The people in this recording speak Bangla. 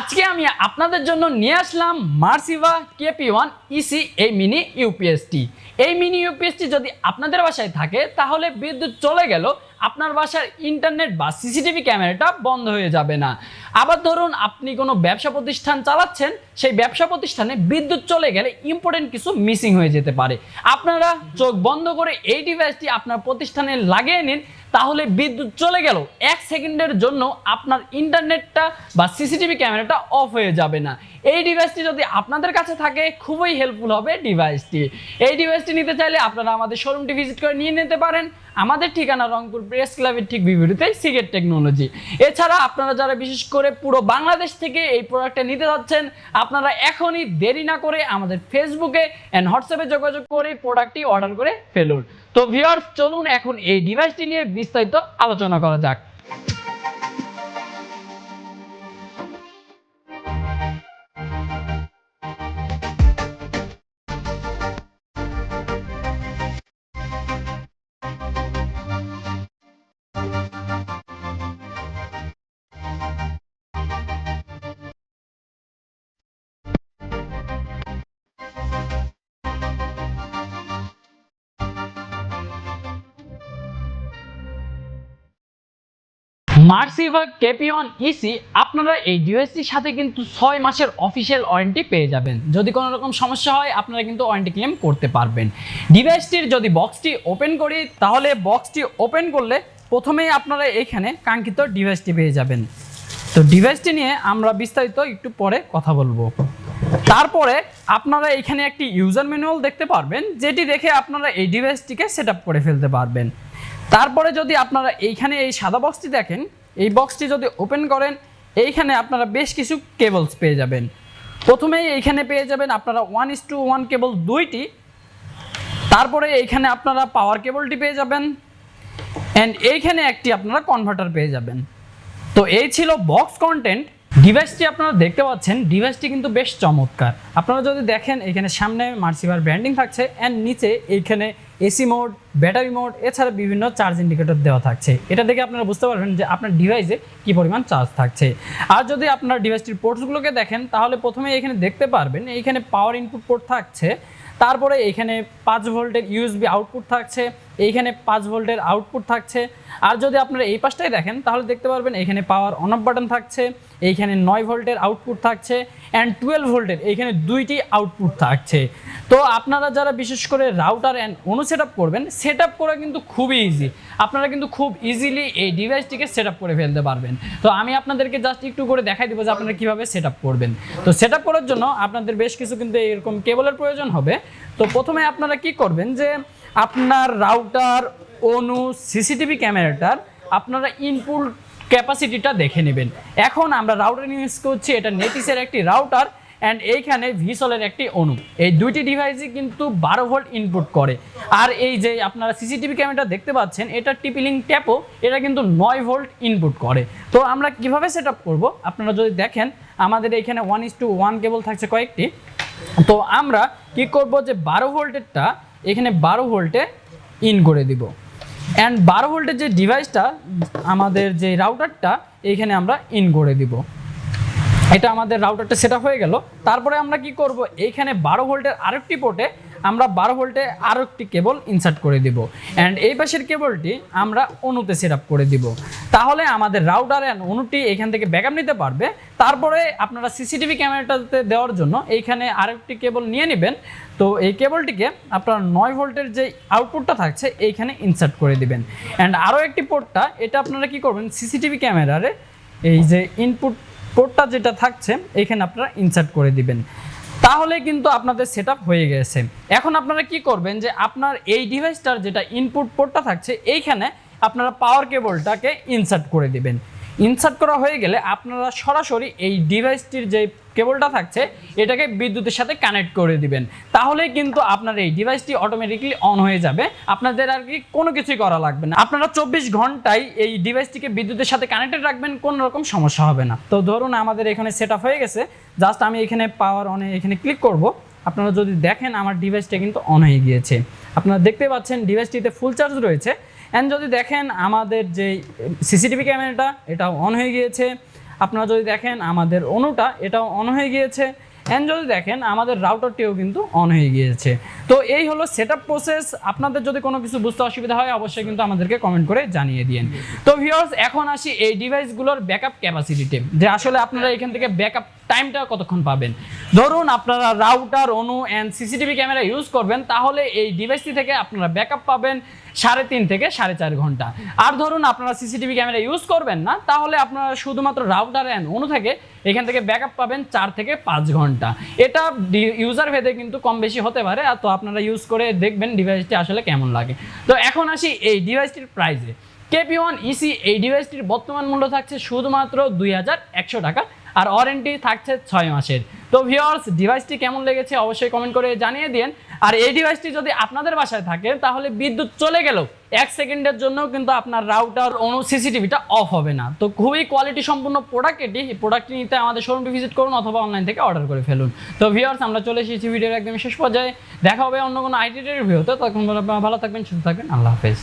আজকে আমি আপনাদের জন্য নিয়ে আসলাম মার্সিভা KP1 ইসি এই মিনি ইউপিএসটি। এই মিনি ইউপিএসটি যদি আপনাদের বাসায় থাকে তাহলে বিদ্যুৎ চলে গেল আপনার বাসার ইন্টারনেট বা সিসিটিভি ক্যামেরাটা বন্ধ হয়ে যাবে না। আবার ধরুন আপনি কোনো ব্যবসা প্রতিষ্ঠান চালাচ্ছেন, সেই ব্যবসা প্রতিষ্ঠানে বিদ্যুৎ চলে গেলে ইম্পর্টেন্ট কিছু মিসিং হয়ে যেতে পারে। আপনারা চোখ বন্ধ করে এই ডিভাইসটি আপনার প্রতিষ্ঠানে লাগিয়ে নিন, তাহলে বিদ্যুৎ চলে গেল 1 সেকেন্ডের জন্য আপনার ইন্টারনেটটা বা সিসিটিভি ক্যামেরাটা অফ হয়ে যাবে না। এই ডিভাইসটি যদি আপনাদের কাছে থাকে খুবই হেল্পফুল হবে ডিভাইসটি। এই ডিভাইসটি নিতে চাইলে আপনারা আমাদের শোরুমটি ভিজিট করে নিয়ে নিতে পারেন। আমাদের ঠিকানা রংপুর প্রেস ক্লাবের ঠিক বিপরীতে সিগেট টেকনোলজি। এছাড়া আপনারা যারা বিশেষ করে পুরো বাংলাদেশ থেকে এই প্রোডাক্টটা নিতে যাচ্ছেন, আপনারা এখনই দেরি না করে আমাদের ফেসবুকে অ্যান্ড হোয়াটসঅ্যাপে যোগাযোগ করে প্রোডাক্টটি অর্ডার করে ফেলুন। তো ভিউয়ার্স, চলুন এখন এই ডিভাইসটি নিয়ে বিস্তারিত আলোচনা করা যাক। মার্সিভা KP1 ইসি আপনারা এই ডিভাইসটির সাথে কিন্তু 6 মাসের অফিসিয়াল ওয়ারেন্টি পেয়ে যাবেন। যদি কোনো রকম সমস্যা হয় আপনারা কিন্তু ওয়ারেন্টি ক্লেম করতে পারবেন। ডিভাইসটির যদি বক্সটি ওপেন করি, তাহলে বক্সটি ওপেন করলে প্রথমেই আপনারা এখানে কাঙ্ক্ষিত ডিভাইসটি পেয়ে যাবেন। তো ডিভাইসটি নিয়ে আমরা বিস্তারিত একটু পরে কথা বলবো। তারপরে আপনারা এখানে একটি ইউজার ম্যানুয়াল দেখতে পারবেন, যেটি দেখে আপনারা এই ডিভাইসটিকে সেট আপ করে ফেলতে পারবেন। তারপরে যদি আপনারা এইখানে এই সাদা বক্সটি দেখেন, এই বক্সটি যদি ওপেন করেন, এইখানে আপনারা বেশ কিছু কেবলস পেয়ে যাবেন। প্রথমেই এইখানে পেয়ে যাবেন আপনারা 1:1 কেবল 2টি। তারপরে এইখানে আপনারা পাওয়ার কেবলটি পেয়ে যাবেন, অ্যান্ড এইখানে একটি আপনারা কনভার্টার পেয়ে যাবেন। তো এই ছিল বক্স কন্টেন্ট। ডিভাইসটি আপনারা দেখতে পাচ্ছেন, ডিভাইসটি কিন্তু বেশ চমৎকার। আপনারা যদি দেখেন, এখানে সামনে মার্সিভার ব্র্যান্ডিং থাকছে, অ্যান্ড নিচে এইখানে এসি মোড, ব্যাটারি মোড, এছাড়া বিভিন্ন চার্জ ইন্ডিকেটর দেওয়া থাকছে। এটা দেখে আপনারা বুঝতে পারবেন যে আপনার ডিভাইসে কী পরিমাণ চার্জ থাকছে। আর যদি আপনার ডিভাইসটির পোর্টসগুলোকে দেখেন, তাহলে প্রথমে এখানে দেখতে পারবেন এইখানে পাওয়ার ইনপুট পোর্ট থাকছে, তারপরে এখানে 5 ভোল্টের ইউএসবি আউটপুট থাকছে, এইখানে 5 ভোল্টের আউটপুট থাকছে। আর যদি আপনারা এই পাশটাই দেখেন, তাহলে দেখতে পারবেন এখানে পাওয়ার অন অফ বাটন থাকছে, এইখানে 9 ভোল্টের আউটপুট থাকছে, অ্যান্ড 12 ভোল্টের এইখানে 2টি আউটপুট থাকছে। তো আপনারা যারা বিশেষ করে router and Anu set up করবেন, সেট আপ করা কিন্তু খুবই ইজি। আপনারা কিন্তু খুব ইজিলি এই ডিভাইসটিকে সেট আপ করে ফেলতে পারবেন। তো আমি আপনাদেরকে জাস্ট একটু করে দেখাই দেবো যে আপনারা কীভাবে সেট আপ করবেন। তো সেট আপ করার জন্য আপনাদের বেশ কিছু কিন্তু এরকম কেবলের প্রয়োজন হবে। তো প্রথমে আপনারা কি করবেন যে আপনার রাউটার, অনু, সিসিটিভি ক্যামেরাটার আপনারা ইনপুট ক্যাপাসিটিটা দেখে নেবেন। এখন আমরা রাউটার ইউজ করছি, এটা নেটিসের একটি রাউটার, অ্যান্ড এইখানে ভিসলের একটি অনু। এই দুইটি ডিভাইসই কিন্তু 12 ভোল্ট ইনপুট করে। আর এই যে আপনারা সিসিটিভি ক্যামেরাটা দেখতে পাচ্ছেন, এটা টিপিলিং ট্যাপও, এটা কিন্তু 9 ভোল্ট ইনপুট করে। তো আমরা কিভাবে সেট আপ করবো, আপনারা যদি দেখেন আমাদের এখানে 1:1 কেবল থাকছে কয়েকটি। তো আমরা কি করব যে 12 ভোল্টেরটা এখানে 12 ভোল্টে ইন করে দিব, অ্যান্ড 12 ভোল্টের যে ডিভাইসটা আমাদের যে রাউটারটা এইখানে আমরা ইন করে দিব। এটা আমাদের রাউটারটা সেটআপ হয়ে গেল। তারপরে আমরা কি করব, এইখানে 12 ভোল্টের আরেকটি পোর্টে আমরা 12 ভোল্টে আরও একটি কেবল ইনসার্ট করে দিব, অ্যান্ড এই পাশের কেবলটি আমরা অনুতে সেট আপ করে দিব। তাহলে আমাদের রাউটার অ্যান্ড অনুটি এখান থেকে ব্যাকআপ নিতে পারবে। তারপরে আপনারা সিসিটিভি ক্যামেরাটাতে দেওয়ার জন্য এইখানে আরেকটি কেবল নিয়ে নেবেন। তো এই কেবলটিকে আপনারা 9 ভোল্টের যে আউটপুটটা থাকছে এইখানে ইনসার্ট করে দিবেন, অ্যান্ড আরও একটি পোর্টটা, এটা আপনারা কি করবেন, সিসিটিভি ক্যামেরারে এই যে ইনপুট পোর্টটা যেটা থাকছে এখানে আপনারা ইনসার্ট করে দিবেন। তাহলে কিন্তু আপনাদের সেটআপ হয়ে গেছে। এখন আপনারা কি করবেন যে আপনার এই ডিভাইসটার যেটা ইনপুট পোর্টটা থাকছে এইখানে আপনারা পাওয়ার কেবলটাকে ইনসার্ট করে দিবেন। ইনসার্ট করা হয়ে গেলে আপনারা সরাসরি এই ডিভাইসটির যে কেবলটা থাকছে এটাকে বিদ্যুতের সাথে কানেক্ট করে দিবেন। তাহলে কিন্তু আপনার এই ডিভাইসটি অটোমেটিকলি অন হয়ে যাবে, আপনাদের আর কি কোনো কিছুই করা লাগবে না। আপনারা 24 ঘন্টায় এই ডিভাইসটিকে বিদ্যুতের সাথে কানেক্টেড রাখবেন, কোনো রকম সমস্যা হবে না। তো ধরুন আমাদের এখানে সেট আপ হয়ে গেছে, জাস্ট আমি এখানে পাওয়ার অনে এখানে ক্লিক করব। আপনারা যদি দেখেন আমার ডিভাইসটা কিন্তু অন হয়ে গিয়েছে। আপনারা দেখতে পাচ্ছেন ডিভাইসটিতে ফুল চার্জ রয়েছে। অ্যান্ড যদি দেখেন আমাদের যে সিসিটিভি ক্যামেরাটা এটা অন হয়ে গিয়েছে। আপনারা যদি দেখেন আমাদের অনুটা এটাও অন হয়ে গিয়েছে, অ্যান্ড যদি দেখেন আমাদের রাউটারটিও কিন্তু অন হয়ে গিয়েছে। তো এই হলো সেটআপ প্রসেস। আপনাদের যদি কোনো কিছু বুঝতে অসুবিধা হয় অবশ্যই কিন্তু আমাদেরকে কমেন্ট করে জানিয়ে দিন। তো ভিউয়ার্স, এখন আসি এই ডিভাইসগুলোর ব্যাকআপ ক্যাপাসিটিতে, যে আসলে আপনারা এখান থেকে ব্যাকআপ টাইমটা কতক্ষণ পাবেন। ধরুন আপনারা router, Anu and CCTV camera use করবেন, তাহলে এই ডিভাইসটি থেকে আপনারা ব্যাকআপ পাবেন 3.5 থেকে 4.5 ঘন্টা। আর ধরুন আপনারা সিসিটিভি ক্যামেরা ইউজ করবেন না, তাহলে আপনারা শুধুমাত্র রাউটার অ্যান্ড অনু থেকে এখান থেকে ব্যাকআপ পাবেন 4 থেকে 5 ঘন্টা। এটা ইউজার ভেদে কিন্তু কম বেশি হতে পারে, আর তো আপনারা ইউজ করে দেখবেন ডিভাইসটি আসলে কেমন লাগে। তো এখন আসি এই ডিভাইসটির প্রাইসে। KP1EC এই ডিভাইসটির বর্তমান মূল্য থাকছে শুধুমাত্র 2100 টাকা, আর ওয়ারেন্টি থাকছে 6 মাসের। তো ভিউয়ার্স, ডিভাইসটি কেমন লেগেছে অবশ্যই কমেন্ট করে জানিয়ে দিন। আর এই ডিভাইসটি যদি আপনাদের বাসায় থাকে তাহলে বিদ্যুৎ চলে গেলেও 1 সেকেন্ডের জন্য কিন্তু আপনার রাউটার, অনু, সিসিটিভিটা অফ হবে না। তো খুবই কোয়ালিটি সম্পূর্ণ প্রোডাক্ট এটি। এই প্রোডাক্টটি নিতে আমাদের শোরুমটি ভিজিট করুন অথবা অনলাইন থেকে অর্ডার করে ফেলুন। তো ভিউয়ার্স, আমরা চলে এসেছি ভিডিওর একদম শেষ পর্যায়ে। দেখা হবে অন্য কোনো আইটি রিভিউতে। তখন ভালো থাকবেন, সুস্থ থাকবেন। আল্লাহ হাফেজ।